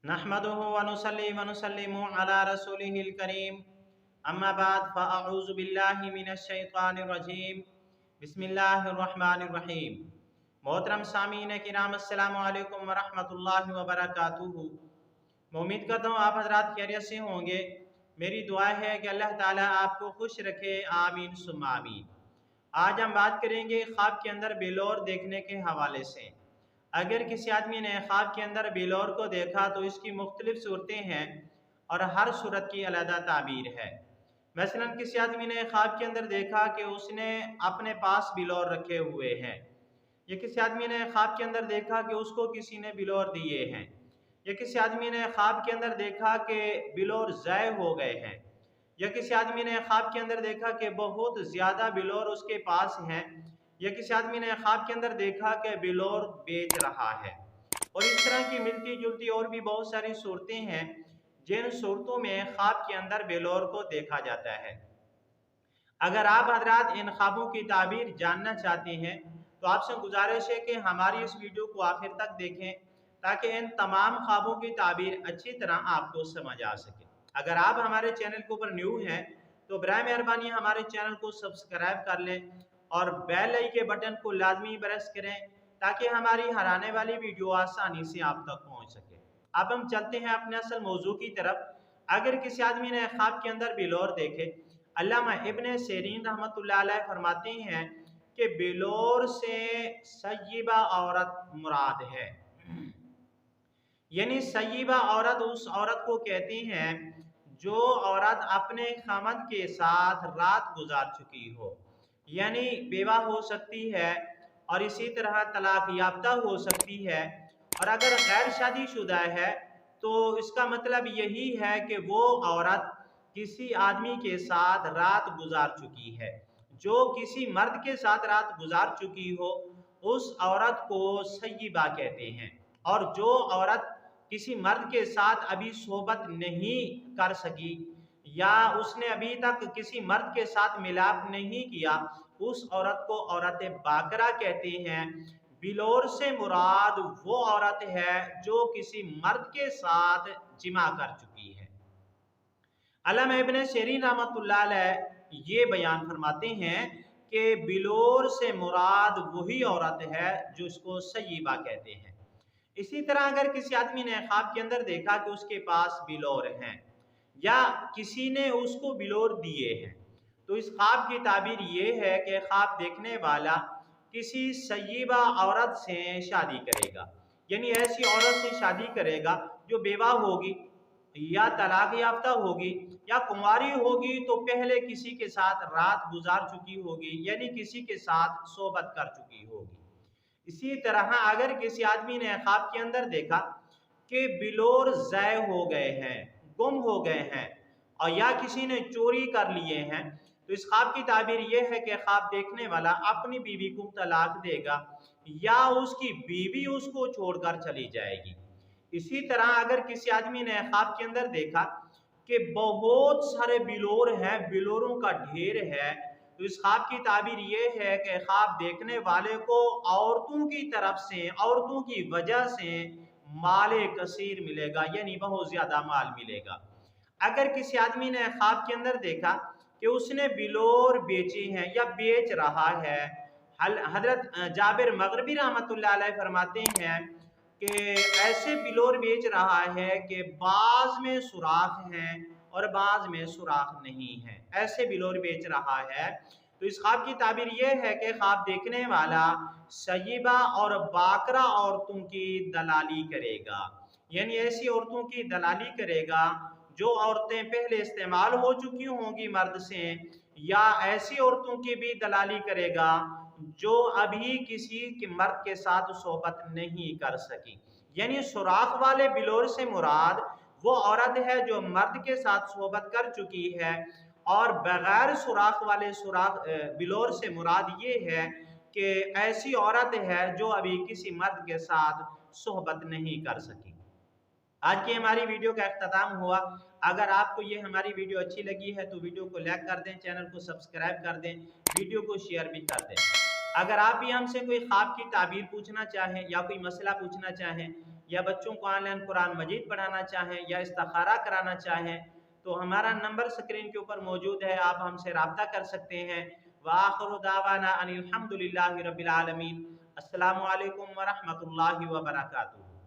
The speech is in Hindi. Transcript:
नहमदुहु व नुसल्ली व नुसल्लिमु अला रसूलिहिल करीम अम्मा बाद फ़अऊज़ु बिल्लाहि मिनश शैतानिर रजीम बिस्मिल्लाहिर रहमानिर रहीम। मोहतरम सामीन किराम अस्सलामु अलैकुम व रहमतुल्लाहि व बरकातुहू। मैं उम्मीद करता हूँ आप हज़रात खैरियत से होंगे। मेरी दुआ है कि अल्लाह ताला आपको खुश रखे, आमीन सुम्मा आमीन। आज हम बात करेंगे ख्वाब के अंदर बेलौर देखने के हवाले से। अगर किसी आदमी ने ख्वाब के अंदर बेलौर को देखा तो इसकी मुख्तलिफ सूरतें हैं और हर सूरत की अलग ताबीर है। मसलन किसी आदमी ने ख्वाब के अंदर देखा कि उसने अपने पास बिलौर रखे हुए हैं, या किसी आदमी ने ख्वाब के अंदर देखा कि उसको किसी ने बिलौर दिए हैं, या किसी आदमी ने ख्वाब के अंदर देखा कि बिलौर ज़ाय हो गए हैं, या किसी आदमी ने ख्वाब के अंदर देखा कि बहुत ज़्यादा बिलौर उसके पास हैं, या किसी आदमी ने ख्वाब के अंदर देखा कि बिलौर बेच रहा है। और इस तरह की मिलती जुलती और भी बहुत सारी सूरतें हैं जिन सूरतों में ख्वाब के अंदर बेलौर को देखा जाता है। अगर आप हजरात इन ख्वाबों की ताबीर जानना चाहते हैं तो आपसे गुजारिश है कि हमारी इस वीडियो को आखिर तक देखें ताकि इन तमाम ख्वाबों की ताबीर अच्छी तरह आपको समझ आ सके। अगर आप हमारे चैनल के ऊपर न्यू हैं तो बराए मेहरबानी हमारे चैनल को सब्सक्राइब कर लें और बेल आइकन के बटन को लाजमी प्रेस करें ताकि हमारी हर आने वाली वीडियो आसानी से आप तक पहुंच सके। अब हम चलते हैं अपने असल मौजू की तरफ। अगर किसी आदमी ने ख्वाब के अंदर बिलौर देखे, अल्लामा इब्न सीरीन रहमतुल्लाह अलैह फरमाते हैं कि बिलौर से सय्यिबा औरत मुराद है। यानी सय्यिबा औरत उस औरत को कहते हैं जो औरत अपने खामद के साथ रात गुजार चुकी हो, यानी बेवा हो सकती है और इसी तरह तलाक याफ्ता हो सकती है। और अगर गैर शादीशुदा है तो इसका मतलब यही है कि वो औरत किसी आदमी के साथ रात गुजार चुकी है। जो किसी मर्द के साथ रात गुजार चुकी हो उस औरत को सय्यिबा कहते हैं। और जो औरत किसी मर्द के साथ अभी सोहबत नहीं कर सकी या उसने अभी तक किसी मर्द के साथ मिलाप नहीं किया उस औरत को औरत बाकरा कहते हैं। बिलौर से मुराद वो औरत है जो किसी मर्द के साथ जिमा कर चुकी है। अल्लामा इब्न सीरीन रहमतुल्लाह अलैह ये बयान फरमाते हैं कि बिलौर से मुराद वही औरत है जो इसको सय्यिबा कहते हैं। इसी तरह अगर किसी आदमी ने ख्वाब के अंदर देखा कि उसके पास बिलौर हैं या किसी ने उसको बिलौर दिए हैं तो इस ख्वाब की ताबीर ये है कि ख्वाब देखने वाला किसी सय्यिबा औरत से शादी करेगा, यानी ऐसी औरत से शादी करेगा जो बेवा होगी या तलाक याफ्ता होगी या कुंवारी होगी तो पहले किसी के साथ रात गुजार चुकी होगी, यानी किसी के साथ सोहबत कर चुकी होगी। इसी तरह अगर किसी आदमी ने ख्वाब के अंदर देखा कि बिलौर ज़ाय हो गए हैं, गुम हो गए हैं और या किसी ने चोरी कर लिए हैं तो इस ख्वाब की ताबीर यह है कि ख्वाब देखने वाला अपनी बीवी को तलाक देगा या उसकी बीवी उसको छोड़कर चली जाएगी। इसी तरह अगर किसी आदमी ने ख्वाब के अंदर देखा कि बहुत सारे बिलौर हैं, बिलौरों का ढेर है, तो इस ख्वाब की ताबीर ये है कि ख्वाब देखने वाले को औरतों की तरफ से, औरतों की वजह से माले कसीर मिलेगा, यानी बहुत ज्यादा माल मिलेगा। अगर किसी आदमी ने ख्वाब के अंदर देखा कि उसने बिलौर बेचे हैं या बेच रहा है, हजरत जाबिर मगरबी रहमतुल्लाह अलैह फरमाते हैं कि ऐसे बिलौर बेच रहा है कि बाज में सुराख हैं और बाज में सुराख नहीं है, ऐसे बिलौर बेच रहा है। तो इस ख्वाब की ताबीर यह है कि ख्वाब देखने वाला सय्यिबा और बाकरा औरतों की दलाली करेगा, यानी ऐसी औरतों की दलाली करेगा जो औरतें पहले इस्तेमाल हो चुकी होंगी मर्द से, या ऐसी औरतों की भी दलाली करेगा जो अभी किसी के मर्द के साथ सोहबत नहीं कर सकी। यानी सुराख वाले बिलौर से मुराद वो औरत है जो मर्द के साथ सोहबत कर चुकी है, और बगैर सुराख वाले सुराख बिलौर से मुराद ये है कि ऐसी औरत है जो अभी किसी मर्द के साथ सोहबत नहीं कर सकी। आज की हमारी वीडियो का अख्ताम हुआ। अगर आपको ये हमारी वीडियो अच्छी लगी है तो वीडियो को लाइक कर दें, चैनल को सब्सक्राइब कर दें, वीडियो को शेयर भी कर दें। अगर आप भी हमसे कोई ख्वाब की ताबीर पूछना चाहें या कोई मसला पूछना चाहें या बच्चों को ऑनलाइन कुरान मजीद पढ़ाना चाहें या इस्तिखारा कराना चाहें तो हमारा नंबर स्क्रीन के ऊपर मौजूद है, आप हमसे रब्ता कर सकते हैं। व आखिरु दावाना अनिल हम्दुलिल्लाहि रब्बिल आलमीन। अस्सलामु अलैकुम व रहमतुल्लाहि व बरकातुहू।